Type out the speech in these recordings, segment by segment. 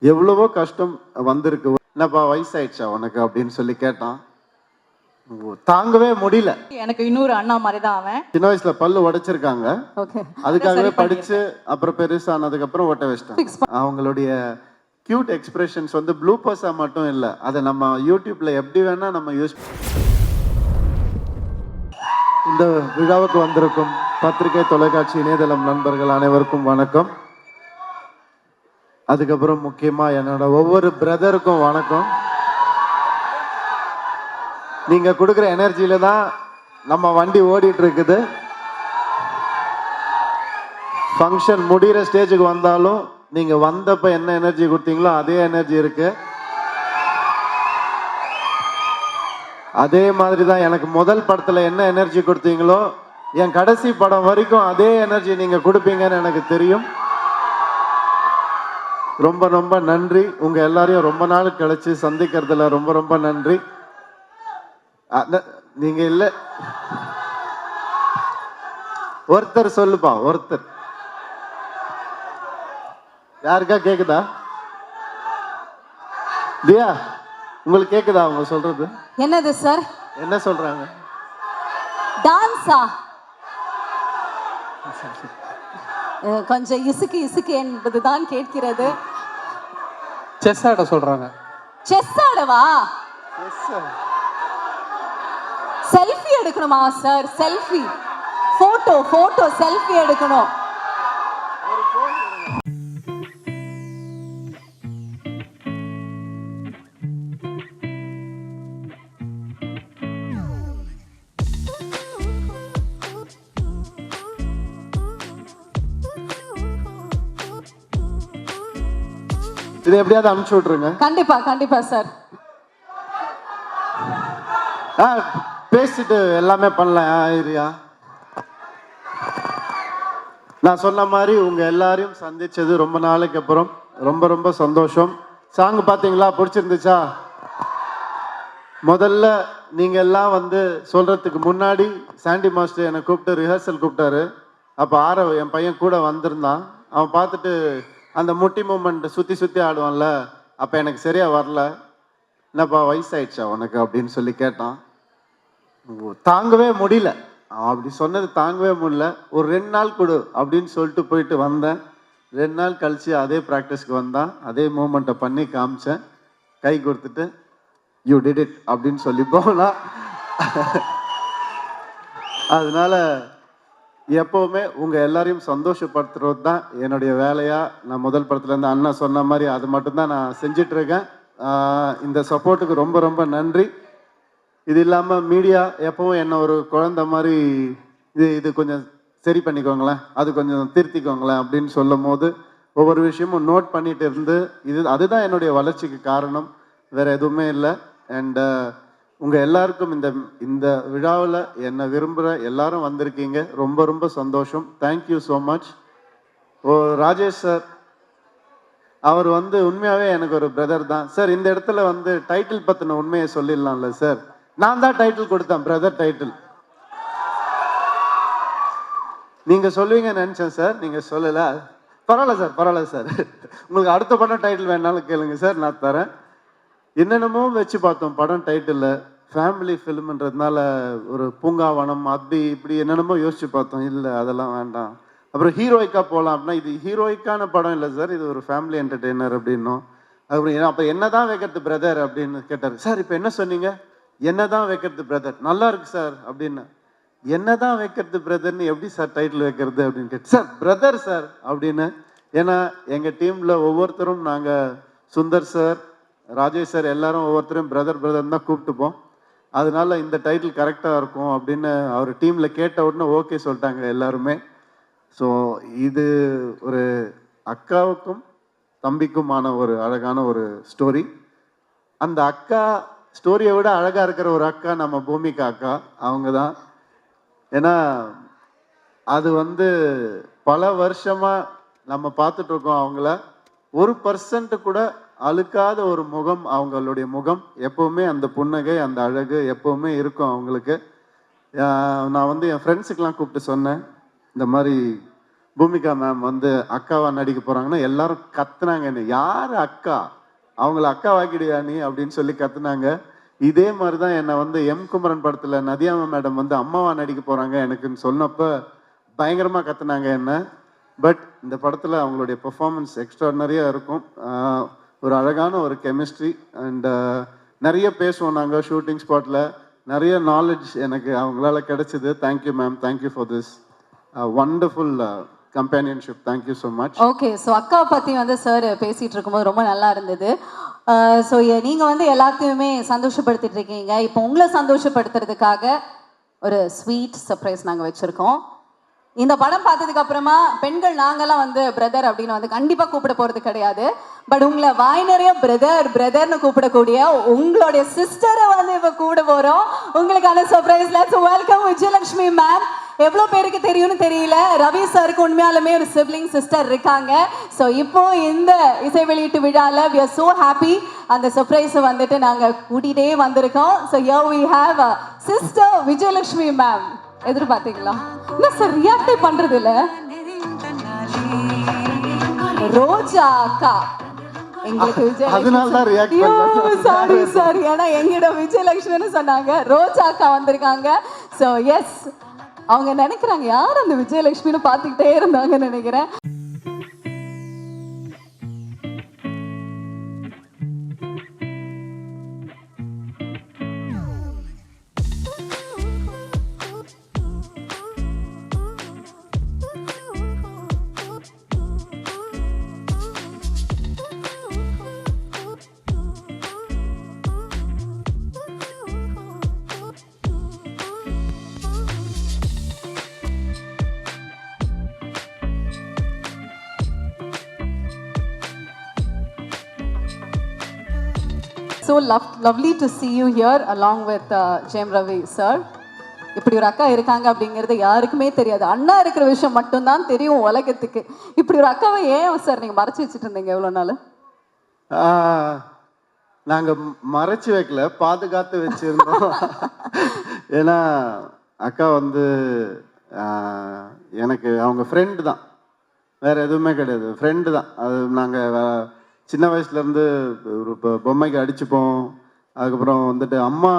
எவ்வளவோ கஷ்டம் வந்திருக்கு. என்னப்பா வயசாயிடுச்சா உனக்கு அப்படின்னு சொல்லி கேட்டான். தாங்கவே முடியல. எனக்கு இன்னொரு அண்ணா மாதிரி தான் அவன். சின்ன வயசுல பல்லு உடைச்சிருக்காங்க. அதுக்காகவே படிச்சு அப்புறம் பெருசானதுக்கு அப்புறம் ஒட்ட வச்சிட்டாங்க. அவங்களுடைய கியூட் எக்ஸ்பிரஷன்ஸ் வந்து ப்ளூபர்ஸா மட்டும் இல்ல, அதை நம்ம யூடியூப்ல எப்படி வேணா நம்ம யூஸ். இந்த விழாவுக்கு வந்திருக்கும் பத்திரிகை தொலைக்காட்சி இணையதளம் நண்பர்கள் அனைவருக்கும் வணக்கம். அதுக்கப்புறம் முக்கியமா என்னோட ஒவ்வொரு பிரதருக்கும் வணக்கம். நீங்க கொடுக்குற எனர்ஜியில தான் நம்ம வண்டி ஓடிட்டு இருக்குது. ஃபங்க்ஷன் முடிகிற ஸ்டேஜுக்கு வந்தாலும் நீங்க வந்தப்ப என்ன எனர்ஜி கொடுத்தீங்களோ அதே எனர்ஜி இருக்கு. அதே மாதிரி தான் எனக்கு முதல் படத்துல என்ன எனர்ஜி கொடுத்தீங்களோ என் கடைசி படம் வரைக்கும் அதே எனர்ஜி நீங்க கொடுப்பீங்கன்னு எனக்கு தெரியும். ரொம்ப ரொம்ப நன்றி. உங்க எல்லாரையும் ரொம்ப நாள் கழிச்சு சந்திக்கிறதுல ரொம்ப ரொம்ப நன்றி. நீங்க இல்ல, ஒருத்தர் சொல்லுப்பா, ஒருத்தர். யாருக்கா கேக்குதா? தியா, உங்களுக்கு கேக்குதா அவங்க சொல்றது? என்னது சார்? என்ன சொல்றாங்க? டான்ஸா? கொஞ்சம் இசுக்கு என்பதுதான் கேட்கிறது. செஸ் ஆட சொல்றாங்க. செஸ் ஆடவா? செல்ஃபி எடுக்கணுமா சார்? செல்ஃபி, போட்டோ செல்ஃபி எடுக்கணும். இது எப்படியாவது அனுப்பிச்சு விட்டுருங்க. கண்டிப்பா சார். பேசிட்டு எல்லாமே பண்ணலாம். ஐரியா, நான் சொன்ன மாதிரி உங்க எல்லாரையும் சந்திச்சது ரொம்ப நாளைக்கு அப்புறம் ரொம்ப ரொம்ப சந்தோஷம். சாங் பாத்தீங்களா? பிடிச்சிருந்துச்சா? முதல்ல நீங்க எல்லாம் வந்து சொல்றதுக்கு முன்னாடி சாண்டி மாஸ்டர் என்னை கூப்பிட்டு ரிஹர்சல் கூப்பிட்டாரு. அப்ப ஆரவ் என் பையன் கூட வந்திருந்தான். அவன் பார்த்துட்டு அந்த முட்டி மூமெண்ட் சுத்தி ஆடுவான்ல, அப்ப எனக்கு சரியா வரல. என்னப்பா வயசாயிடுச்சா உனக்கு அப்படின்னு சொல்லி கேட்டான். தாங்கவே முடியல. அப்படி சொன்னது தாங்கவே முடியல. ஒரு 2 நாள் கொடு அப்படின்னு சொல்லிட்டு போயிட்டு வந்தேன். 2 நாள் கழிச்சு அதே ப்ராக்டிஸ்க்கு வந்தான். அதே மூமெண்ட்டை பண்ணி காமிச்சேன். கை கொடுத்துட்டு யூ டிட் இட் அப்படின்னு சொல்லி போகலாம். அதனால எப்பவுமே உங்க எல்லாரையும் சந்தோஷப்படுத்துறது தான் என்னுடைய வேலையா. நான் முதல் படத்துல இருந்து அண்ணா சொன்ன மாதிரி அது மட்டும்தான் நான் செஞ்சிட்டு இருக்கேன். இந்த சப்போர்ட்டுக்கு ரொம்ப ரொம்ப நன்றி. இது இல்லாமல் மீடியா எப்பவும் என்ன ஒரு குழந்தை மாதிரி இது கொஞ்சம் சரி பண்ணிக்கோங்களேன், அது கொஞ்சம் திருத்திக்கோங்களேன் அப்படின்னு சொல்லும் போது ஒவ்வொரு விஷயமும் நோட் பண்ணிட்டு இருந்து அதுதான் என்னுடைய வளர்ச்சிக்கு காரணம், வேற எதுவுமே இல்லை. அண்ட் உங்க எல்லாருக்கும் இந்த விழாவில் என்னை விரும்புகிற எல்லாரும் வந்திருக்கீங்க. ரொம்ப ரொம்ப சந்தோஷம். Thank you so much. Rajesh sir, அவர் வந்து உண்மையாகவே எனக்கு ஒரு பிரதர் தான் சார். இந்த இடத்துல வந்து டைட்டில் பற்றின உண்மையை சொல்லிடலாம்ல சார்? நான் தான் டைட்டில் கொடுத்தேன், பிரதர் டைட்டில். நீங்க சொல்லுவீங்கன்னு நினைச்சேன் சார், நீங்க சொல்லல. பரவாயில்ல சார். உங்களுக்கு அடுத்த படம் டைட்டில் வேணாலும் கேளுங்க சார், நான் தரேன். என்னென்னமோ வச்சு பார்த்தோம் படம் டைட்டில். ஃபேமிலி ஃபிலிம்ன்றதுனால ஒரு பூங்காவனம் அப்படி இப்படி என்னென்னமோ யோசிச்சு பார்த்தோம். இல்லை அதெல்லாம் வேண்டாம். அப்புறம் ஹீரோயிக்கா போகலாம் அப்படின்னா இது ஹீரோயிக்கான படம் இல்லை சார், இது ஒரு ஃபேமிலி என்டர்டெய்னர் அப்படின்னும். அப்புறம் அப்போ என்னதான் வைக்கிறது பிரதர் அப்படின்னு கேட்டார். சார் இப்போ என்ன சொன்னீங்க? என்னதான் வைக்கிறது பிரதர். நல்லா இருக்கு சார் அப்படின்னு. என்னதான் வைக்கிறது பிரதர்னு எப்படி சார் டைட்டில் வைக்கிறது அப்படின்னு கேட்டு, சார் பிரதர் சார் அப்படின்னு. ஏன்னா எங்க டீம்ல ஒவ்வொருத்தரும் நாங்க சுந்தர் சார், ராஜேஷ் சார் எல்லாரும் ஒவ்வொருத்தரும் பிரதர் தான் கூப்பிட்டுப்போம். அதனால இந்த டைட்டில் கரெக்டா இருக்கும் அப்படின்னு அவர் டீம்ல கேட்ட உடனே ஓகே சொல்லிட்டாங்க எல்லாருமே. ஸோ இது ஒரு அக்காவுக்கும் தம்பிக்குமான ஒரு அழகான ஒரு ஸ்டோரி. அந்த அக்கா ஸ்டோரியை விட அழகா இருக்கிற ஒரு அக்கா நம்ம பூமிகா அக்கா, அவங்க தான். ஏன்னா அது வந்து பல வருஷமா நம்ம பார்த்துட்டு இருக்கோம் அவங்கள. 1% கூட அழுக்காத ஒரு முகம் அவங்களுடைய முகம். எப்பவுமே அந்த புன்னகை, அந்த அழகு எப்பவுமே இருக்கும் அவங்களுக்கு. நான் வந்து என் ஃப்ரெண்ட்ஸுக்கெல்லாம் கூப்பிட்டு சொன்னேன், இந்த மாதிரி பூமிகா மேம் வந்து அக்காவா நடிக்க போறாங்கன்னா எல்லாரும் கத்துனாங்க, என்ன யாரு அக்கா, அவங்கள அக்காவாக்கிடுயா நீ அப்படின்னு சொல்லி கத்துனாங்க. இதே மாதிரிதான் என்னை வந்து எம் குமரன் படத்துல நதியாமா மேடம் வந்து அம்மாவா நடிக்க போறாங்க எனக்குன்னு சொன்னப்ப பயங்கரமா கத்துனாங்க என்ன. பட் இந்த படத்துல அவங்களுடைய பெர்ஃபார்மன்ஸ் எக்ஸ்ட்ராடனரியா இருக்கும். ஒரு அழகான ஒரு கெமிஸ்ட்ரி அண்ட் நிறைய பேசுவோம் நாங்கள் ஷூட்டிங் ஸ்பாட்ல. நிறைய நாலேஜ் எனக்கு அவங்களால கிடைச்சது. Thank you ma'am, thank you for this wonderful companionship. Thank you so much. Okay, so அக்காவை பற்றி வந்து சார் பேசிகிட்டு இருக்கும்போது ரொம்ப நல்லா இருந்தது. ஸோ நீங்கள் வந்து எல்லாத்தையுமே சந்தோஷப்படுத்திட்டு இருக்கீங்க. இப்போ உங்களை சந்தோஷப்படுத்துறதுக்காக ஒரு ஸ்வீட் சர்ப்ரைஸ் நாங்கள் வச்சுருக்கோம். இந்த படம் பார்த்ததுக்கு அப்புறமா பெண்கள் நாங்கெல்லாம் வந்து பிரதர் அப்படின்னு வந்து கண்டிப்பாக கூப்பிட போகிறது கிடையாது. பட் உங்களை வாய் நிறைய பிரதர்னு கூப்பிடக்கூடிய உங்களுடைய சிஸ்டரை வந்து இப்போ கூட போகிறோம். உங்களுக்கான surprise. Let's welcome Vijayalakshmi ma'am. எவ்வளோ பேருக்கு தெரியும்னு தெரியல, ரவி சாருக்கு உண்மையாலுமே ஒரு சிப்ளிங் சிஸ்டர் இருக்காங்க. ஸோ இப்போ இந்த இசை வெளியீட்டு விழாவில் we are so happy அந்த சர்ப்ரைஸை வந்துட்டு நாங்கள் கூட்டிகிட்டே வந்திருக்கோம். So here we have sister Vijayalakshmi ma'am. எதிர்பார்த்தீங்களா? என்ன சார் ரியாக்டே பண்றது இல்ல? ரோஜா அக்கா எங்களுக்கு சாரி ஏன்னா எங்கிட்ட விஜயலட்சுமின்னு சொன்னாங்க, ரோஜா அக்கா வந்திருக்காங்க. ஸோ எஸ், அவங்க நினைக்கிறாங்க யார் அந்த விஜயலட்சுமின்னு பார்த்துக்கிட்டே இருந்தாங்கன்னு நினைக்கிறேன். So lovely to see you here along with Jem Ravi sir. இப்படி ஒரு அக்கா இருக்காங்க அப்படிங்கிறது யாருக்குமே தெரியாது. அண்ணா இருக்கிற விஷயம் மட்டும்தான் தெரியும் உலகத்துக்கு. இப்படி ஒரு அக்காவை ஏன் சார் நீங்கள் மறைச்சி வச்சுட்டு இருந்தீங்க எவ்வளோ நாள்? நாங்கள் மறைச்சி வைக்கல, பாதுகாத்து வச்சுருந்தோம். ஏன்னா அக்கா வந்து எனக்கு அவங்க ஃப்ரெண்டு தான், வேற எதுவுமே கிடையாது, ஃப்ரெண்டு தான். அது நாங்கள் சின்ன வயசுலேருந்து ஒரு பொம்மைக்கு அடிச்சுப்போம். அதுக்கப்புறம் வந்துட்டு அம்மா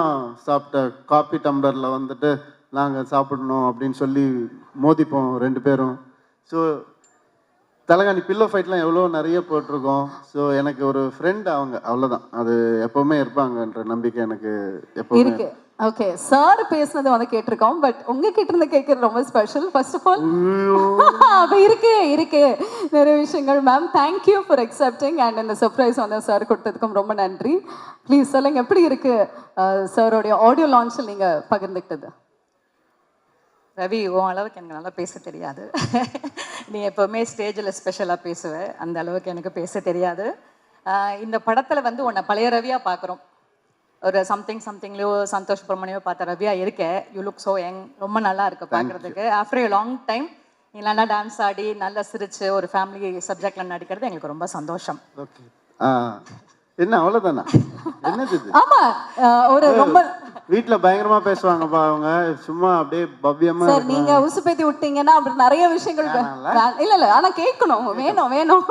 சாப்பிட்ட காப்பி டம்ளரில் வந்துட்டு நாங்கள் சாப்பிடணும் அப்படின்னு சொல்லி மோதிப்போம் ரெண்டு பேரும். ஸோ தலைகாணி பில்லோ ஃபைட்லாம் எவ்வளோ நிறைய போட்டிருக்கோம். ஸோ எனக்கு ஒரு ஃப்ரெண்ட் அவங்க, அவ்வளோதான். அது எப்போவுமே இருப்பாங்கன்ற நம்பிக்கை எனக்கு எப்போவுமே இருக்கு. ஓகே, சார் பேசுனது வந்து கேட்டிருக்கோம். பட் உங்ககிட்ட இருந்து கேட்கறது ரொம்ப ஸ்பெஷல். ஃபர்ஸ்ட் ஆஃப் ஆல் அப்போ இருக்கு நிறைய விஷயங்கள். Ma'am thank you for accepting and இந்த சர்ப்ரைஸ் வந்து சார் கொடுத்ததுக்கும் ரொம்ப நன்றி. ப்ளீஸ் சொல்லுங்க, எப்படி இருக்கு சாரோடைய ஆடியோ லான்ச்சில் நீங்கள் பகிர்ந்துக்கிட்டது? ரவி, உன் அளவுக்கு எனக்கு நல்லா பேச தெரியாது. நீ எப்போவுமே ஸ்டேஜில் ஸ்பெஷலாக பேசுவேன், அந்த அளவுக்கு எனக்கு பேச தெரியாது. இந்த படத்தில் வந்து உன்னை பழைய ரவியாக பார்க்குறோம். ஒரு சம்திங்லையோ சந்தோஷ் பிரமணியோ பார்த்த ரவியா இருக்க. யூ லுக் ஸோ யங், ரொம்ப நல்லா இருக்கு பார்க்குறதுக்கு. ஆஃப்டர் ஏ லாங் டைம் நீ நல்லா டான்ஸ் ஆடி நல்லா சிரிச்சு ஒரு ஃபேமிலி சப்ஜெக்டில் நடிக்கிறது எங்களுக்கு ரொம்ப சந்தோஷம். ஓகே, என்ன அவ்வளோதானா? என்னது? ஆமா, ஒரு ரொம்ப வீட்ல பயங்கரமா பேசுவாங்கப்பா அவங்க, சும்மா அப்படியே பவ்யமா. சார் நீங்க உசுப்பேத்தி விட்டீங்கன்னா அப்படி நிறைய விஷயங்கள் இல்ல ஆனா கேட்கணும், வேணும்.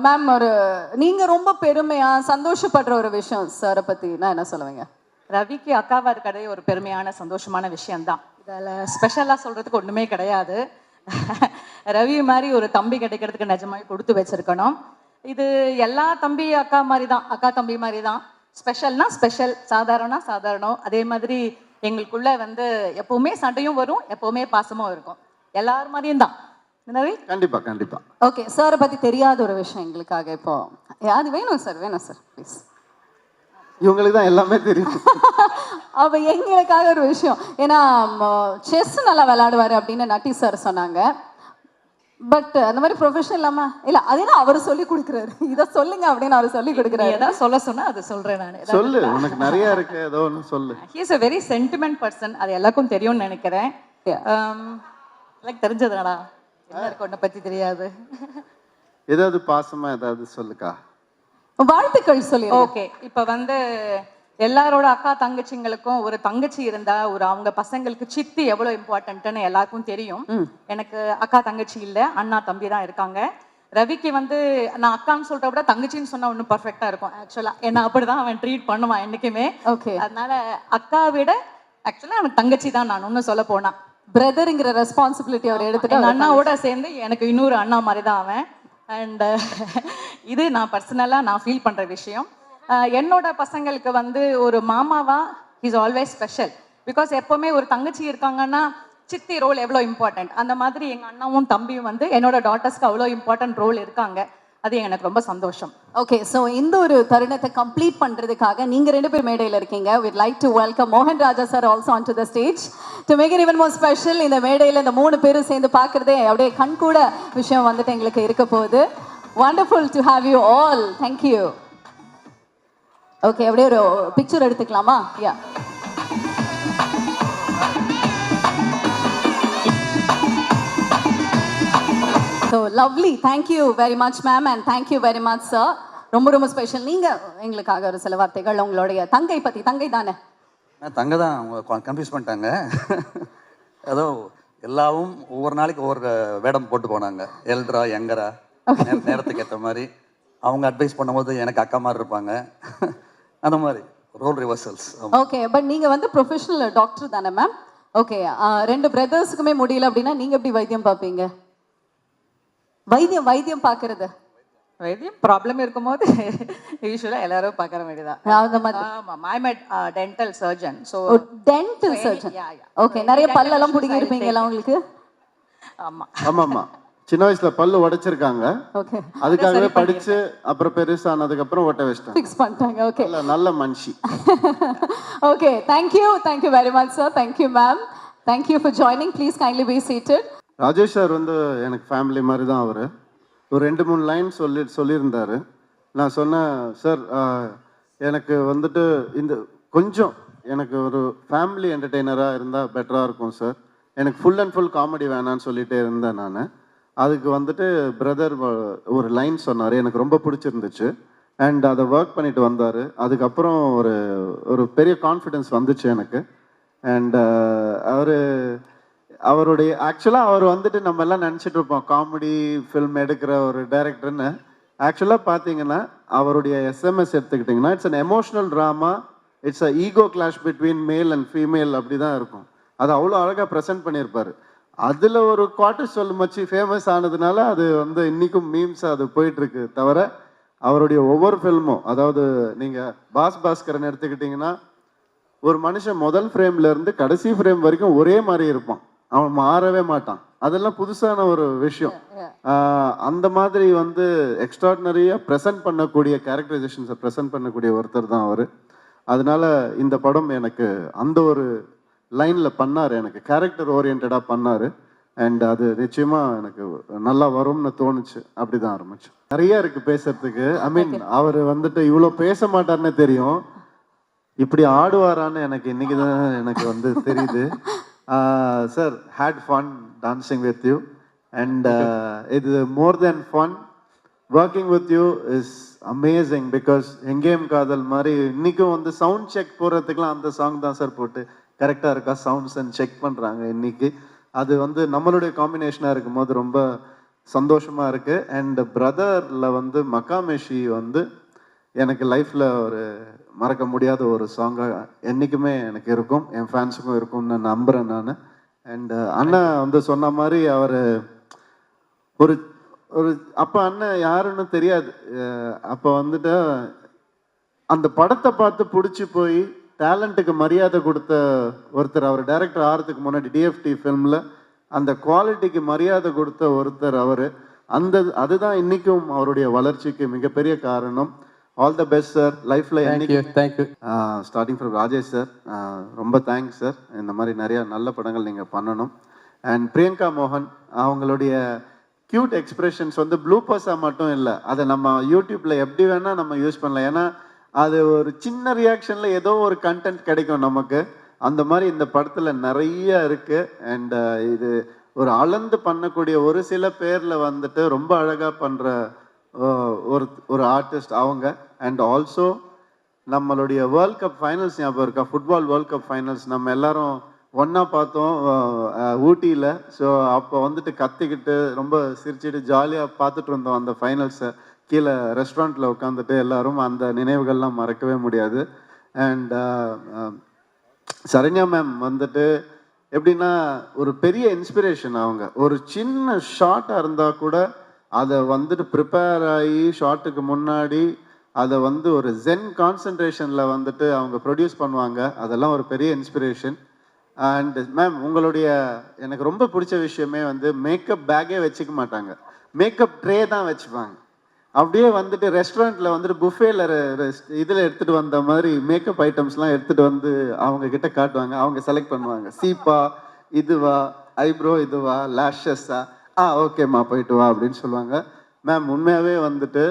மேம், ஒரு நீங்க ரொம்ப பெருமையா சந்தோஷப்படுற ஒரு விஷயம் சாரை பத்தி நான் என்ன சொல்லுவீங்க? ரவிக்கு அக்காவா இருக்கிறதே ஒரு பெருமையான சந்தோஷமான விஷயம்தான். இதில் ஸ்பெஷலாக சொல்றதுக்கு ஒன்றுமே கிடையாது. ரவி மாதிரி ஒரு தம்பி கிடைக்கிறதுக்கு நிஜமாவே கொடுத்து வச்சிருக்கணும். இது எல்லா தம்பி அக்கா மாதிரி தான், அக்கா தம்பி மாதிரி தான். ஸ்பெஷல்னா ஸ்பெஷல், சாதாரணம்னா சாதாரணம். அதே மாதிரி எங்களுக்குள்ள வந்து எப்பவுமே சண்டையும் வரும், எப்பவுமே பாசமும் இருக்கும். எல்லாரும் மாதிரியும் தான். கண்டிப்பா. ஓகே, சாரை பத்தி தெரியாத ஒரு விஷயம் எங்களுக்காக இப்போ அது வேணும் சார் ப்ளீஸ். இவங்களுக்கு தான் எல்லாமே தெரியும். அப்ப எங்களுக்காக ஒரு விஷயம், ஏன்னா செஸ் நல்லா விளையாடுவாரு அப்படின்னு நட்டி சார் சொன்னாங்க. பட் அந்த மாதிரி ப்ரொஃபஷனல் இல்லாம இல்ல, அதே அவர் சொல்லி கொடுக்குறாரு, இதை சொல்லுங்க அப்படின்னு அவர் சொல்லி கொடுக்குறாரு. ஏதாவது சொல்ல சொன்னா அது சொல்றேன் நான். சொல்லு, உனக்கு நிறைய இருக்கு, ஏதோ ஒன்று சொல்லு. He is a very sentiment person. அது எல்லாருக்கும் தெரியும்னு நினைக்கிறேன். எனக்கு தெரிஞ்சதுடா, எல்லாருக்கும் ஒன்றை பத்தி தெரியாது. ஏதாவது பாசமா ஏதாவது சொல்லுக்கா. வாழ்த்துக்கள் சொல்லி. ஓகே, இப்போ வந்து எல்லாரோட அக்கா தங்கச்சிங்களுக்கும் ஒரு தங்கச்சி இருந்தா ஒரு அவங்க பசங்களுக்கு சித்தி எவ்வளவு இம்பார்ட்டன்ட்னு எல்லாருக்கும் தெரியும். எனக்கு அக்கா தங்கச்சி இல்ல, அண்ணா தம்பி தான் இருக்காங்க. ரவிக்கு வந்து நான் அக்கான்னு சொல்ற விட தங்கச்சின்னு சொன்னா இன்னும் பர்ஃபெக்டா இருக்கும் ஆக்சுவலா. என்ன அப்படிதான் அவன் ட்ரீட் பண்ணுவான் என்னைக்குமே. ஓகே. அதனால அக்கா விட ஆக்சுவலா அவன் தங்கச்சி தான். நான் ஒன்னும் சொல்ல போனா பிரதர்ங்கிற ரெஸ்பான்சிபிலிட்டி அவர் எடுத்துட்டு என் அண்ணாவோட சேர்ந்து எனக்கு இன்னொரு அண்ணா மாதிரி தான் அவன். அண்ட் இது நான் பர்சனலாக நான் ஃபீல் பண்ணுற விஷயம். என்னோட பசங்களுக்கு வந்து ஒரு மாமாவா இஸ் ஆல்வேஸ் ஸ்பெஷல். பிகாஸ் எப்போவுமே ஒரு தங்கச்சி இருக்காங்கன்னா சித்தி ரோல் எவ்வளோ இம்பார்ட்டன்ட், அந்த மாதிரி எங்கள் அண்ணாவும் தம்பியும் வந்து என்னோட டாட்டர்ஸ்க்கு அவ்வளோ இம்பார்ட்டன்ட் ரோல் இருக்காங்க. அது எனக்கு ரொம்ப சந்தோஷம். ஓகே, ஸோ இந்த ஒரு தருணத்தை கம்ப்ளீட் பண்றதுக்காக நீங்க 2 பேர் மேடையில் இருக்கீங்க. we'd like to welcome மோகன் ராஜா sir also onto the stage to make it even more special. இந்த மேடையில் இந்த 3 பேரும் சேர்ந்து பார்க்கறதே அப்படியே கண் கூட விஷயம் வந்துட்டு எங்களுக்கு இருக்க போகுது. wonderful to have you all. thank you. Okay, அப்படியே ஒரு பிக்சர் எடுத்துக்கலாமா? Yeah. So lovely, thank you very much ma'am and thank you very much sir. ரொம்ப ரொம்ப ஸ்பெஷல். நீங்கள் எங்களுக்காக ஒரு சில வார்த்தைகள் உங்களுடைய தங்கை பற்றி. தங்கை தானே? தங்கை தான். அவங்க கன்ஃபியூஸ் பண்ணிட்டாங்க. ஏதோ எல்லாவும் ஒவ்வொரு நாளைக்கு ஒவ்வொரு வேடம் போட்டு போனாங்க. எல்ட்ரா யங்கரா நேரத்துக்கு ஏற்ற மாதிரி அவங்க அட்வைஸ் பண்ணும்போது எனக்கு அக்கா மாதிரி இருப்பாங்க. அந்த மாதிரி ரோல் ரிவர்சல்ஸ். ஓகே, பட் நீங்கள் வந்து ப்ரொஃபஷனல் டாக்டர் தானே மேம்? ஓகே, 2 பிரதர்ஸுக்குமே முடியல அப்படின்னா நீங்கள் எப்படி வைத்தியம் பார்ப்பீங்க? வைத்தியம் பார்க்கறது வைத்தியம் ப்ராப்ளம் இருக்கும்போது யூஸ்வலாக எல்லாரும் பார்க்குற வேண்டியதான். ஆமாம், I am dental surgeon. So dental surgeon. Okay, நிறைய பல்லெல்லாம் பிடிங்கிருப்பீங்களா உங்களுக்கு? ஆமாம் ஆமாம்மா, சின்ன வயசுல பல்லு உடைச்சிருக்காங்க. ஓகே, அதுக்காகவே படிச்சு அப்புறம் பெருசானதுக்கு அப்புறம் ஓட்ட வச்சிட்டாங்க. ஃபிக்ஸ் பண்ணிட்டாங்க. ஓகே, நல்ல மனுஷி. Okay, thank you very much sir. Thank you ma'am. Thank you for joining. Please kindly be seated. Rajesh sir வந்து எனக்கு ஃபேமிலி மாதிரி தான். அவர் ஒரு 2-3 லைன் சொல்லியிருந்தாரு. நான் சொன்னேன், சார் எனக்கு வந்துட்டு இந்த கொஞ்சம் எனக்கு ஒரு ஃபேமிலி என்டர்டெய்னராக இருந்தால் பெட்டராக இருக்கும் சார். எனக்கு ஃபுல் அண்ட் ஃபுல் காமெடி வேணான்னு சொல்லிகிட்டே இருந்தேன் நான். அதுக்கு வந்துட்டு பிரதர் ஒரு லைன் சொன்னார், எனக்கு ரொம்ப பிடிச்சிருந்துச்சு. அண்ட் அதை ஒர்க் பண்ணிட்டு வந்தார். அதுக்கப்புறம் ஒரு பெரிய கான்ஃபிடென்ஸ் வந்துச்சு எனக்கு. அண்ட் அவருடைய ஆக்சுவலாக அவர் வந்துட்டு நம்ம எல்லாம் நினச்சிட்டு இருப்போம் காமெடி ஃபில்ம் எடுக்கிற ஒரு டைரக்டர்னு. ஆக்சுவலாக பார்த்தீங்கன்னா அவருடைய எஸ்எம்எஸ் எடுத்துக்கிட்டிங்கன்னா it's an emotional drama. It's a ego clash between male and female. அப்படி தான் இருக்கும். அது அவ்வளோ அழகாக ப்ரெசென்ட் பண்ணியிருப்பார். அதில் ஒரு குவார்டர் சொல்லு மச்சி ஃபேமஸ் ஆனதுனால அது வந்து இன்றைக்கும் மீம்ஸ் அது போயிட்டுருக்கு. தவிர அவருடைய ஒவ்வொரு ஃபில்மும், அதாவது நீங்கள் பாஸ்கரன் எடுத்துக்கிட்டிங்கன்னா ஒரு மனுஷன் முதல் ஃப்ரேம்லேருந்து கடைசி ஃப்ரேம் வரைக்கும் ஒரே மாதிரி இருப்பான். அவன் மாறவே மாட்டான். அதெல்லாம் புதுசான ஒரு விஷயம். அந்த மாதிரி வந்து எக்ஸ்ட்ராடினரியாக ப்ரெசென்ட் பண்ணக்கூடிய கேரக்டரைசேஷன்ஸை ப்ரெசென்ட் பண்ணக்கூடிய ஒருத்தர் தான் அவர். அதனால இந்த படம் எனக்கு அந்த ஒரு லைனில் பண்ணார், எனக்கு கேரக்டர் ஓரியன்டாக பண்ணார். அண்ட் அது நிச்சயமாக எனக்கு நல்லா வரும்னு தோணுச்சு. அப்படி தான் ஆரம்பிச்சு. நிறைய இருக்குது பேசுறதுக்கு. ஐ மீன் அவர் வந்துட்டு இவ்வளோ பேச மாட்டார்னு தெரியும், இப்படி ஆடுவாரான்னு எனக்கு இன்னைக்கு தான் எனக்கு வந்து தெரியுது. Sir, had fun dancing with you and it is more than fun. Working with you is amazing because எங்கேயும் காதல் மாதிரி இன்னைக்கும் வந்து சவுண்ட் செக் போடுறதுக்குலாம் அந்த சாங் தான் சார் போட்டு கரெக்டாக இருக்கா சவுண்ட்ஸ் அண்ட் செக் பண்ணுறாங்க இன்னைக்கு. அது வந்து நம்மளுடைய காம்பினேஷனாக இருக்கும் போது ரொம்ப சந்தோஷமாக இருக்குது. அண்ட் பிரதரில் வந்து மக்காமேஷி வந்து எனக்கு லைஃப்பில் ஒரு மறக்க முடியாத ஒரு சாங்காக என்றைக்குமே எனக்கு இருக்கும், என் ஃபேன்ஸுக்கும் இருக்கும்னு நம்புகிறேன் நான். அண்ட் அண்ணன் வந்து சொன்ன மாதிரி அவர் ஒரு அப்போ அண்ணன் யாருன்னு தெரியாது. அப்போ வந்துட்டு அந்த படத்தை பார்த்து பிடிச்சி போய் டேலண்ட்டுக்கு மரியாதை கொடுத்த ஒருத்தர். அவர் டைரக்டர் ஆகிறதுக்கு முன்னாடி டிஎஃப்டி ஃபில்மில் அந்த குவாலிட்டிக்கு மரியாதை கொடுத்த ஒருத்தர் அவர். அதுதான் இன்றைக்கும் அவருடைய வளர்ச்சிக்கு மிகப்பெரிய காரணம். ஆல் த பெஸ்ட் சார் லைஃப்பில். Thank you. Starting from Rajesh sir, ரொம்ப தேங்க்ஸ் சார். இந்த மாதிரி நிறையா நல்ல படங்கள் நீங்கள் பண்ணணும். அண்ட் பிரியங்கா மோகன், அவங்களுடைய க்யூட் எக்ஸ்பிரஷன்ஸ் வந்து ப்ளூப்பர்ஸாக மட்டும் இல்லை, அதை நம்ம யூடியூப்பில் எப்படி வேணால் நம்ம யூஸ் பண்ணலாம். ஏன்னா அது ஒரு சின்ன ரியாக்ஷனில் ஏதோ ஒரு கண்டென்ட் கிடைக்கும் நமக்கு. அந்த மாதிரி இந்த படத்தில் நிறைய இருக்குது. அண்ட் இது ஒரு அளந்து பண்ணக்கூடிய ஒரு சில பேரில் வந்துட்டு ரொம்ப அழகாக பண்ணுற ஒரு ஆர்டிஸ்ட் அவங்க. அண்ட் ஆல்சோ நம்மளுடைய வேர்ல்ட் கப் ஃபைனல்ஸ் ஞாபகம் இருக்கா? ஃபுட்பால் வேர்ல்ட் கப் ஃபைனல்ஸ் நம்ம எல்லாரும் ஒன்றா பார்த்தோம் ஊட்டியில். ஸோ அப்போ வந்துட்டு கத்திக்கிட்டு ரொம்ப சிரிச்சுட்டு ஜாலியாக பார்த்துட்டு இருந்தோம் அந்த ஃபைனல்ஸை. கீழே ரெஸ்டாரண்ட்டில் உட்காந்துட்டு எல்லாரும் அந்த நினைவுகள்லாம் மறக்கவே முடியாது. அண்ட் சரண்யா மேம் வந்துட்டு எப்படின்னா ஒரு பெரிய இன்ஸ்பிரேஷன். அவங்க ஒரு சின்ன ஷார்ட்டாக இருந்தால் கூட அதை வந்துட்டு ப்ரிப்பேர் ஆகி ஷார்ட்டுக்கு முன்னாடி அதை வந்து ஒரு ஜென் கான்சன்ட்ரேஷனில் வந்துட்டு அவங்க ப்ரொடியூஸ் பண்ணுவாங்க. அதெல்லாம் ஒரு பெரிய இன்ஸ்பிரேஷன். அண்ட் மேம் உங்களுடைய எனக்கு ரொம்ப பிடிச்ச விஷயமே வந்து மேக்கப் பேக்கே வச்சுக்க மாட்டாங்க, மேக்கப் ட்ரே தான் வச்சுப்பாங்க. அப்படியே வந்துட்டு ரெஸ்டாரண்ட்டில் வந்துட்டு புஃபேல இதில் எடுத்துகிட்டு வந்த மாதிரி மேக்கப் ஐட்டம்ஸ்லாம் எடுத்துகிட்டு வந்து அவங்க கிட்ட காட்டுவாங்க. அவங்க செலக்ட் பண்ணுவாங்க, சீப்பா இதுவா, ஐப்ரோ இதுவா, லேஷஸா, ஓகேம்மா போயிட்டு வா அப்படின்னு சொல்லுவாங்க. மேம் உண்மையாகவே வந்துட்டு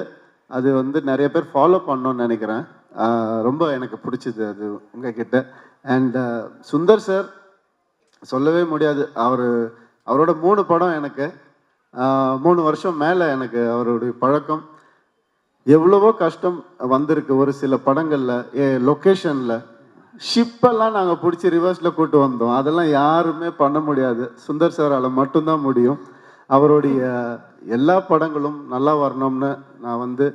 அது வந்து நிறைய பேர் ஃபாலோ பண்ணணும்னு நினைக்கிறேன். ரொம்ப எனக்கு பிடிச்சிது அது உங்ககிட்ட. அண்ட் சுந்தர் சார் சொல்லவே முடியாது. அவரோட 3 படம் எனக்கு 3 வருஷம் மேலே எனக்கு அவருடைய பழக்கம். எவ்வளவோ கஷ்டம் வந்திருக்கு ஒரு சில படங்களில். லொக்கேஷனில் ஷிப்பெல்லாம் நாங்கள் பிடிச்சி ரிவர்ஸில் கூட்டு வந்தோம். அதெல்லாம் யாருமே பண்ண முடியாது, சுந்தர் சாரால் மட்டும்தான் முடியும். அவருடைய எல்லா படங்களும் நல்லா வரணும்னு நான் வந்து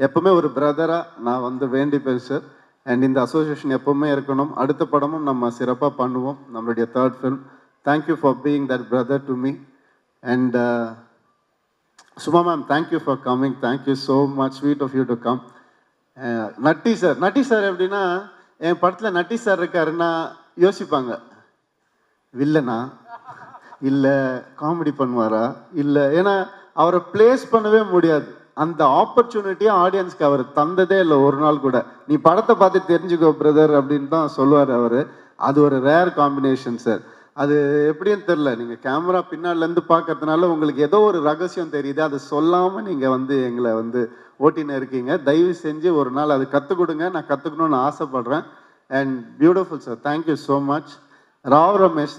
எப்பவுமே ஒரு பிரதராக நான் வந்து வேண்டிப்பேன் சார். அண்ட் இந்த அசோசியேஷன் எப்பவுமே இருக்கணும். அடுத்த படமும் நம்ம சிறப்பாக பண்ணுவோம், நம்மளுடைய 3rd film. Thank you for being that brother to me. And Suma ma'am, thank you for coming. Thank you so much, sweet of you to come. Natty sir எப்படின்னா என் படத்தில் நட்டி சார் இருக்காருன்னா யோசிப்பாங்க, வில்லனா இல்லை காமெடி பண்ணுவாரா இல்லை, ஏன்னா அவரை பிளேஸ் பண்ணவே முடியாது. அந்த ஆப்பர்ச்சுனிட்டியை ஆடியன்ஸ்க்கு அவர் தந்ததே இல்லை ஒரு நாள் கூட. நீ படத்தை பார்த்து தெரிஞ்சுக்கோ பிரதர் அப்படின்னு தான் சொல்லுவார் அவர். அது ஒரு ரேர் காம்பினேஷன் சார். அது எப்படின்னு தெரில, நீங்கள் கேமரா பின்னாலேருந்து பார்க்கறதுனால உங்களுக்கு ஏதோ ஒரு ரகசியம் தெரியுது, அதை சொல்லாமல் நீங்கள் வந்து எங்களை வந்து ஓட்டின்னு இருக்கீங்க. தயவு செஞ்சு ஒரு நாள் அது கற்றுக் கொடுங்க, நான் கற்றுக்கணுன்னு ஆசைப்பட்றேன். And beautiful sir, thank you so much. Rao Ramesh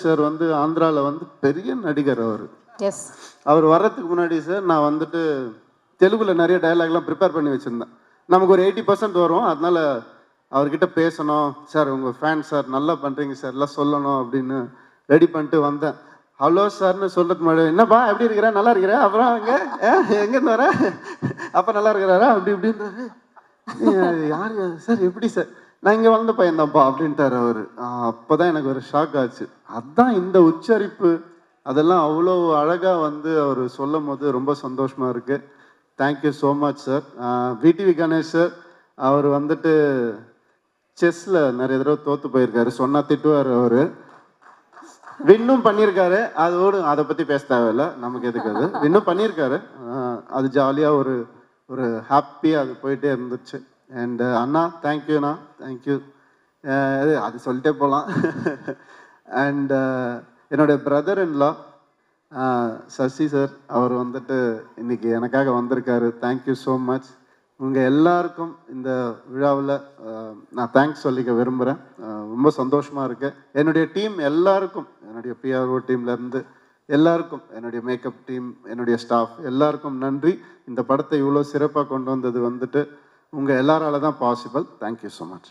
sir வந்து ஆந்திராவில் வந்து பெரிய நடிகர். அவர் வர்றதுக்கு முன்னாடி சார் நான் வந்துட்டு தெலுங்குல நிறைய டயலாக்லாம் ப்ரிப்பேர் பண்ணி வச்சுருந்தேன். நமக்கு ஒரு 80% வரும், அதனால அவர்கிட்ட பேசணும். சார் உங்கள் ஃபேன் சார், நல்லா பண்ணுறீங்க சார், எல்லாம் சொல்லணும் அப்படின்னு ரெடி பண்ணிட்டு வந்தேன். ஹலோ சார்னு சொல்கிறதுக்கு முன்னாடி, என்னப்பா எப்படி இருக்கிறா, நல்லா இருக்கிறா, அப்புறம் எங்கேருந்து வர, அப்போ நல்லா இருக்கிறாரா அப்படி இப்படின்றாரு. யார் சார், எப்படி சார், நான் இங்கே வளர்ந்த பையன்தான்ப்பா அப்படின்ட்டார் அவர். அப்போ தான் எனக்கு ஒரு ஷாக் ஆச்சு. அதுதான் இந்த உச்சரிப்பு, அதெல்லாம் அவ்வளோ அழகாக வந்து அவர் சொல்லும் போது ரொம்ப சந்தோஷமாக இருக்குது. Thank you so much sir. VTV Ganesh sir, அவர் வந்துட்டு செஸ்ஸில் நிறைய தடவை தோற்று போயிருக்காரு, சொன்னால் திட்டுவார் அவர். வின்னும் பண்ணியிருக்காரு, அதை பற்றி பேச தேவையில்லை, நமக்கு எதுக்கு அது. வின்னும் பண்ணியிருக்காரு, அது ஜாலியாக ஒரு ஹாப்பியாக அது போயிட்டே இருந்துச்சு. அண்ட் அண்ணா தேங்க்யூண்ணா, தேங்க்யூ. அது சொல்லிட்டே போகலாம். அண்ட் என்னுடைய பிரதர் இன்லா சசி சார், அவர் வந்துட்டு இன்னைக்கு எனக்காக வந்திருக்காரு. Thank you so much. உங்கள் எல்லாருக்கும் இந்த விழாவில் நான் தேங்க்ஸ் சொல்லிக்க விரும்புகிறேன். ரொம்ப சந்தோஷமாக இருக்குது. என்னுடைய டீம் எல்லாருக்கும், என்னுடைய பிஆர்ஓ டீம்லேருந்து எல்லாருக்கும், என்னுடைய மேக்கப் டீம், என்னுடைய ஸ்டாஃப் எல்லாருக்கும் நன்றி. இந்த படத்தை இவ்வளோ சிறப்பாக கொண்டு வந்தது வந்துட்டு உங்கள் எல்லாரால தான் பாசிபிள். Thank you so much.